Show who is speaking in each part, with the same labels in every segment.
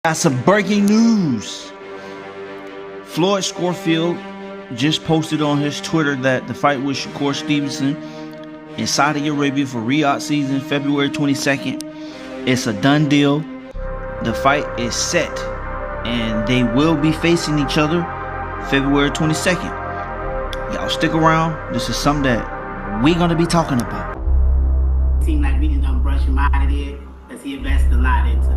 Speaker 1: Got some breaking news. Floyd Schofield just posted on his Twitter that the fight with Shakur Stevenson in Saudi Arabia for Riyadh season, February 22nd, it's a done deal. The fight is set, and they will be facing each other February 22nd. Y'all stick around. This is something that we're gonna be talking about.
Speaker 2: Seems like we just done brush him out of there because he invested a lot into us.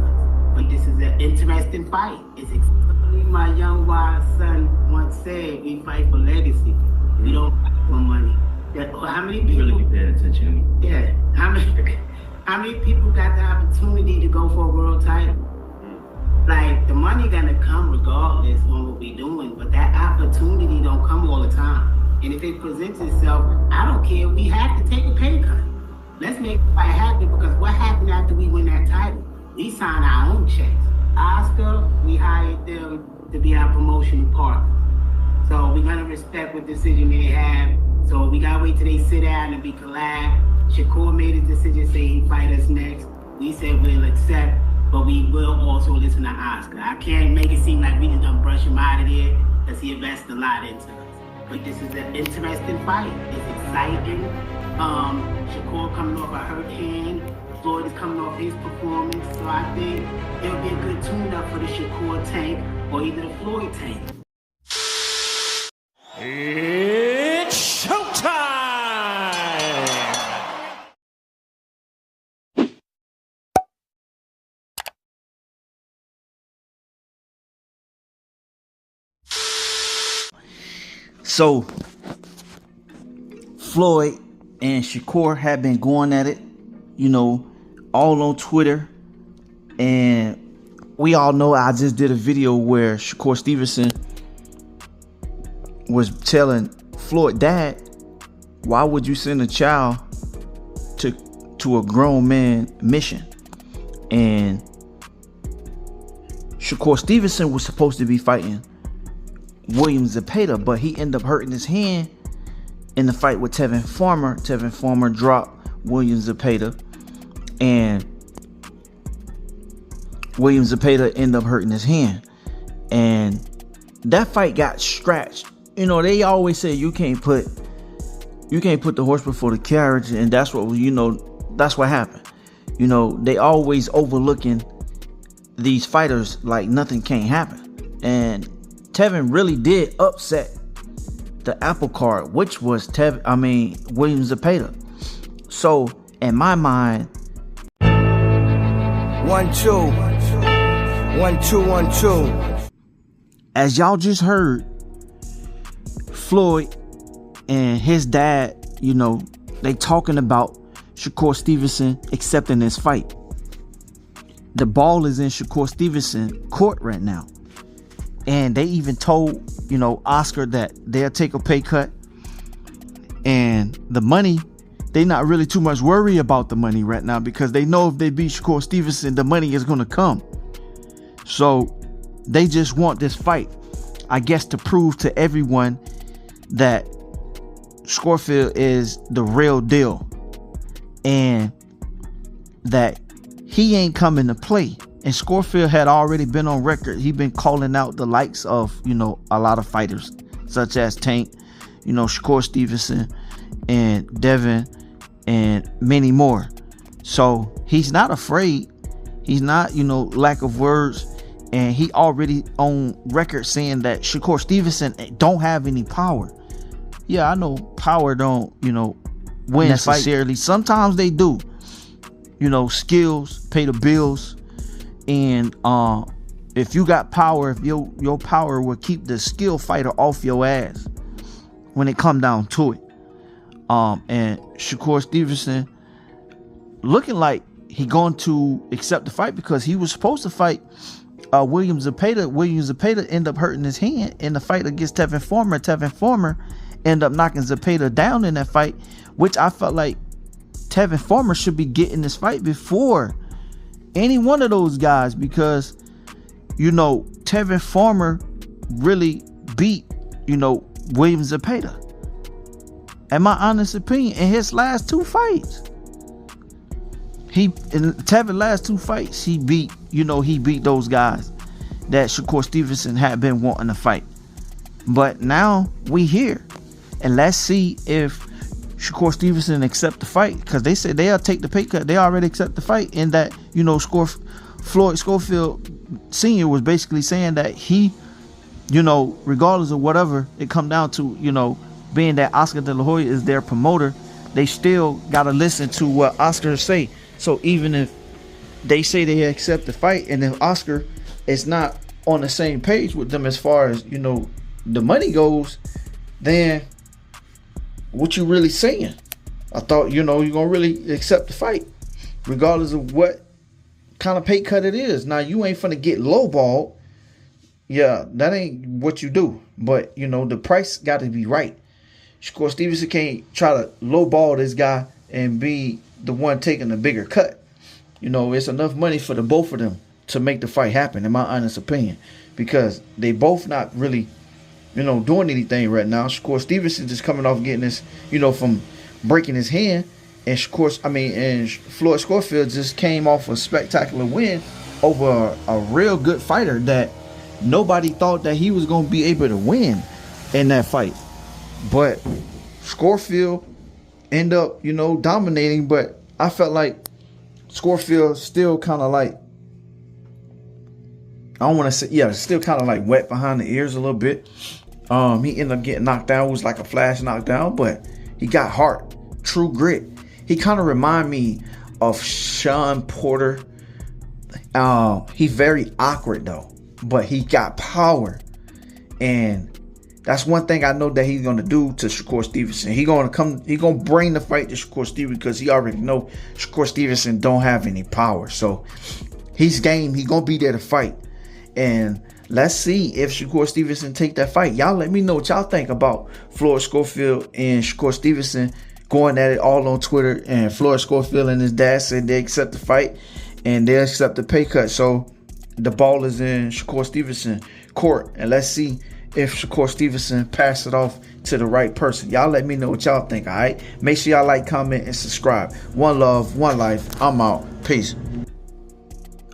Speaker 2: But this is an interesting fight. It's exactly my young wise son once said, we fight for legacy. We don't fight for money. How many people
Speaker 3: really be paying attention?
Speaker 2: Yeah. How many people got the opportunity to go for a world title? Like, the money gonna come regardless on what we doing, but that opportunity don't come all the time. And if it presents itself, I don't care. We have to take a pay cut. Let's make the fight happen, because what happened after we win that title? We signed our own checks. Oscar, we hired them to be our promotional partner. So we're gonna respect what decision they have. So we gotta wait till they sit down and be collab. Shakur made a decision, say he fight us next. We said we'll accept, but we will also listen to Oscar. I can't make it seem like we just done brush him out of there, because he invested a lot into us. But this is an interesting fight. It's exciting. Shakur coming off a hurt hand. Floyd is coming off his performance. So I think it'll be a good tune-up for the Shakur tank or either the Floyd tank.
Speaker 4: It's showtime!
Speaker 1: So, Floyd and Shakur have been going at it, all on Twitter. And we all know I just did a video where Shakur Stevenson was telling Floyd, Dad, why would you send a child to a grown man mission? And Shakur Stevenson was supposed to be fighting William Zepeda, but he ended up hurting his hand in the fight with Tevin Farmer. Tevin Farmer dropped William Zepeda, and William Zepeda ended up hurting his hand, and that fight got scratched. They always say you can't put the horse before the carriage, and that's what happened. They always overlooking these fighters like nothing can't happen, and Tevin really did upset the apple cart, which was William Zepeda. So in my mind,
Speaker 5: 1 2 1 2 1 2.
Speaker 1: As y'all just heard, Floyd and his dad, they talking about Shakur Stevenson accepting this fight. The ball is in Shakur Stevenson court right now. And they even told, Oscar that they'll take a pay cut. And the money, they not really too much worried about the money right now, because they know if they beat Shakur Stevenson, the money is going to come. So they just want this fight, I guess, to prove to everyone that Schofield is the real deal and that he ain't coming to play. And Schofield had already been on record. He'd been calling out the likes of, a lot of fighters, such as Tank, Shakur Stevenson, and Devin, and many more. So he's not afraid. He's not, lack of words. And he already on record saying that Shakur Stevenson don't have any power. Yeah, I know power don't, win necessarily. Sometimes they do. Skills pay the bills. And if you got power, if your power will keep the skill fighter off your ass when it come down to it. And Shakur Stevenson looking like he going to accept the fight, because he was supposed to fight William Zepeda. William Zepeda ended up hurting his hand in the fight against Tevin Farmer. Tevin Farmer ended up knocking Zepeda down in that fight, which I felt like Tevin Farmer should be getting this fight before any one of those guys, because Tevin Farmer really beat William Zepeda, in my honest opinion, in his last two fights. In Tevin's last two fights, he beat those guys. that Shakur Stevenson had been wanting to fight. But now we here, and let's see if Shakur Stevenson accept the fight, because they said they'll take the pay cut. They already accept the fight, and that, you know, Floyd Schofield Sr. was basically saying that he, you know, regardless of whatever it come down to, you know, being that Oscar De La Hoya is their promoter, they still got to listen to what Oscar say. So even if they say they accept the fight, and if Oscar is not on the same page with them as far as, you know, the money goes, then what you really saying? I thought, you know, you're going to really accept the fight regardless of what kind of pay cut it is. Now, you ain't finna get lowballed. Yeah, that ain't what you do. But, you know, the price got to be right. Shakur Stevenson can't try to lowball this guy and be the one taking the bigger cut. You know, it's enough money for the both of them to make the fight happen, in my honest opinion, because they both not really, you know, doing anything right now. Shakur Stevenson just coming off getting this, you know, from breaking his hand, and Floyd Schofield just came off a spectacular win over a real good fighter that nobody thought that he was going to be able to win in that fight. But Schofield ended up, you know, dominating, but I felt like Schofield still kind of like, I don't want to say, yeah, still kind of like wet behind the ears a little bit. He ended up getting knocked down. It was like a flash knockdown, but he got heart, true grit. He kind of remind me of Sean Porter. He's very awkward though, but he got power, and that's one thing I know that he's gonna do to Shakur Stevenson. He gonna bring the fight to Shakur Stevenson, because he already know Shakur Stevenson don't have any power. So he's game. He gonna be there to fight. And let's see if Shakur Stevenson take that fight. Y'all let me know what y'all think about Floyd Schofield and Shakur Stevenson going at it all on Twitter. And Floyd Schofield and his dad said they accept the fight and they accept the pay cut. So the ball is in Shakur Stevenson court. And let's see if Shakur Stevenson pass it off to the right person. Y'all let me know what y'all think, all right? Make sure y'all like, comment, and subscribe. One love, one life. I'm out. Peace.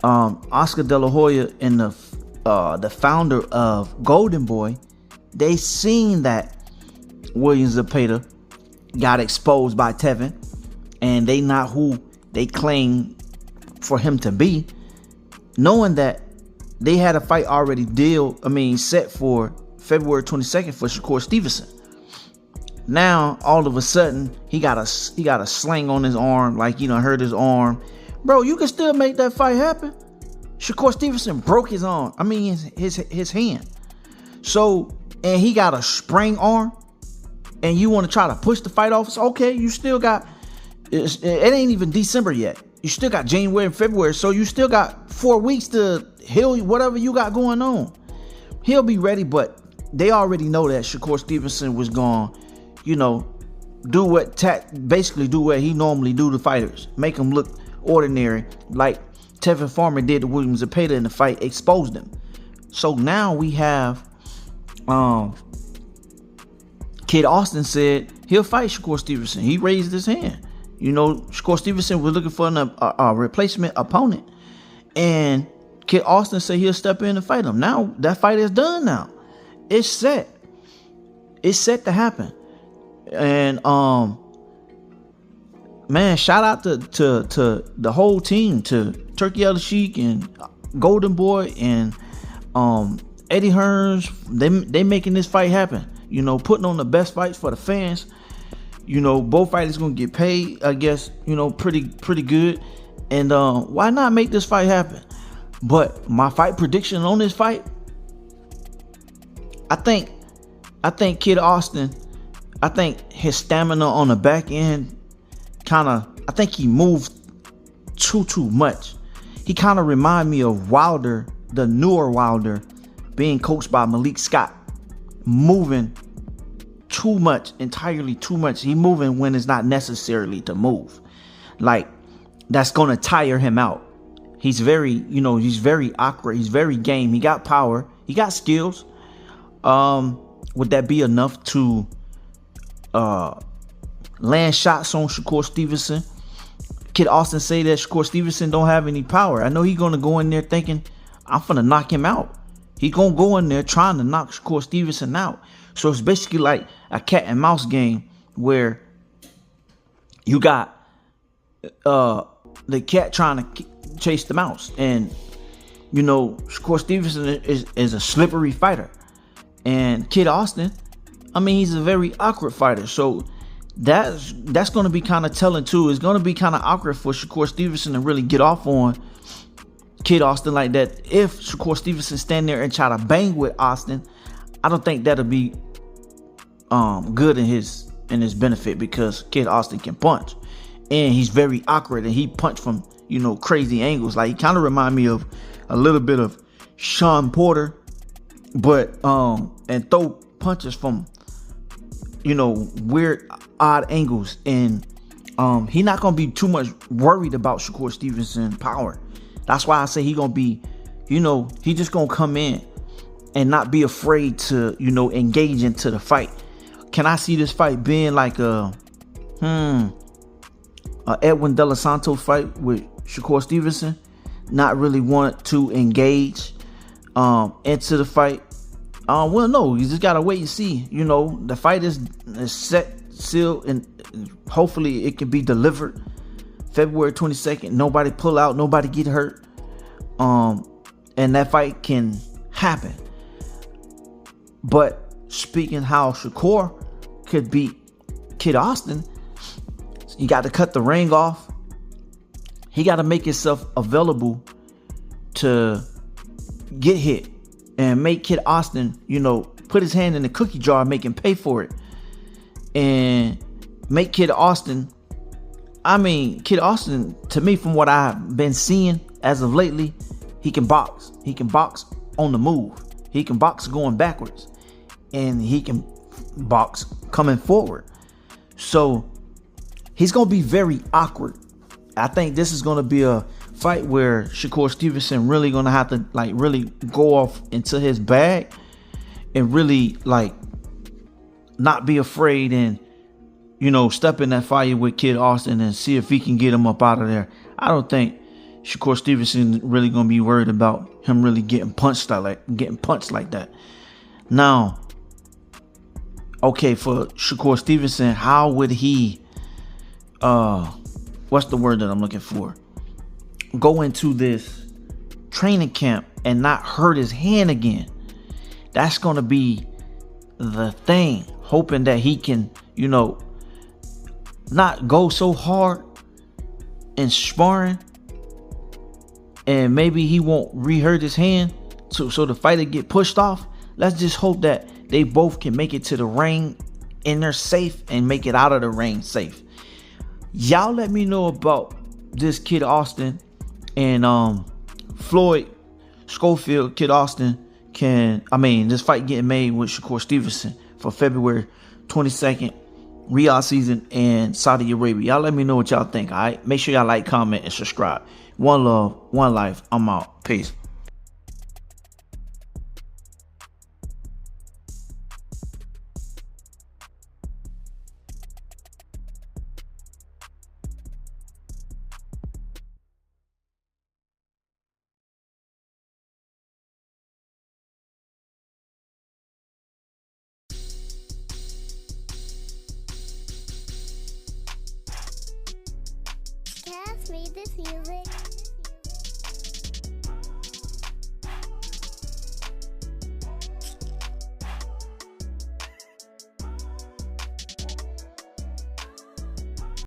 Speaker 1: Oscar De La Hoya and the founder of Golden Boy, they seen that Williams Zepeda got exposed by Tevin, and they not who they claim for him to be, knowing that they had a fight already set for February 22nd for Shakur Stevenson. Now all of a sudden he got a sling on his arm, like, you know, hurt his arm. Bro, you can still make that fight happen. Shakur Stevenson broke his arm. His hand. So, and he got a sprained arm, and you want to try to push the fight off. It's okay, you still got, it ain't even December yet. You still got January and February, so you still got 4 weeks to heal whatever you got going on. He'll be ready, but they already know that Shakur Stevenson was gonna, you know, do what he normally do to fighters, make them look ordinary, like Tevin Farmer did to Williams Zepeda in the fight, exposed him. So now we have Kid Austin said he'll fight Shakur Stevenson. He raised his hand. You know, Shakur Stevenson was looking for a replacement opponent, and Kid Austin said he'll step in and fight him. Now that fight is done. Now it's set. It's set to happen. And man, shout out to the whole team, to Turkey El Sheik and Golden Boy and Eddie Hearns. They making this fight happen. You know, putting on the best fights for the fans. You know, both fighters gonna get paid, I guess, you know, pretty good. And why not make this fight happen? But my fight prediction on this fight, I think Kid Austin, I think his stamina on the back end I think he moved too much. He kind of remind me of Wilder, the newer Wilder, being coached by Malik Scott, moving too much, entirely too much. He moving when it's not necessarily to move. Like, that's gonna tire him out. He's very awkward. He's very game. He got power. He got skills. Would that be enough to land shots on Shakur Stevenson? Kid Austin say that Shakur Stevenson don't have any power. I know he's gonna go in there thinking, I'm finna knock him out. He gonna go in there trying to knock Shakur Stevenson out. So it's basically like a cat and mouse game where you got the cat trying to chase the mouse, and you know Shakur Stevenson is a slippery fighter, and Kid Austin, I mean, he's a very awkward fighter. So that's going to be kind of telling too. It's going to be kind of awkward for Shakur Stevenson to really get off on Kid Austin like that. If Shakur Stevenson stand there and try to bang with Austin, I don't think that'll be good in his benefit, because Kid Austin can punch, and he's very awkward, and he punch from, you know, crazy angles. Like, he kind of remind me of a little bit of Sean Porter, but and throw punches from, you know, weird, odd angles. And he not gonna be too much worried about Shakur Stevenson power. That's why I say he gonna be, you know, he just gonna come in and not be afraid to, you know, engage into the fight. Can I see this fight being like a Edwin De Los Santos fight with Shakur Stevenson? Not really want to engage into the fight. Well, no, you just gotta wait and see. You know, the fight is set, sealed, and hopefully it can be delivered February 22nd. Nobody pull out, nobody get hurt, and that fight can happen. But speaking how Shakur could beat Kid Austin, you got to cut the ring off. He got to make himself available to get hit and make Kid Austin, you know, put his hand in the cookie jar and make him pay for it. And make Kid Austin, I mean, Kid Austin, to me, from what I've been seeing as of lately, he can box. He can box on the move. He can box going backwards. And he can box coming forward. So he's going to be very awkward. I think this is going to be a fight where Shakur Stevenson really going to have to, like, really go off into his bag and really, like, not be afraid and, you know, step in that fire with Kid Austin and see if he can get him up out of there. I don't think Shakur Stevenson really going to be worried about him really getting punched like that. Now, okay, for Shakur Stevenson, how would he what's the word that I'm looking for? Go into this training camp and not hurt his hand again. That's going to be the thing. Hoping that he can, you know, not go so hard in sparring, and maybe he won't re-hurt his hand so the fighter get pushed off. Let's just hope that they both can make it to the ring and they're safe and make it out of the ring safe. Y'all let me know about this Kid Austin and Floyd Schofield. Kid Austin this fight getting made with Shakur Stevenson for February 22nd, Riyadh season in Saudi Arabia. Y'all let me know what y'all think, all right? Make sure y'all like, comment, and subscribe. One love, one life. I'm out. Peace.
Speaker 3: Cass made this music.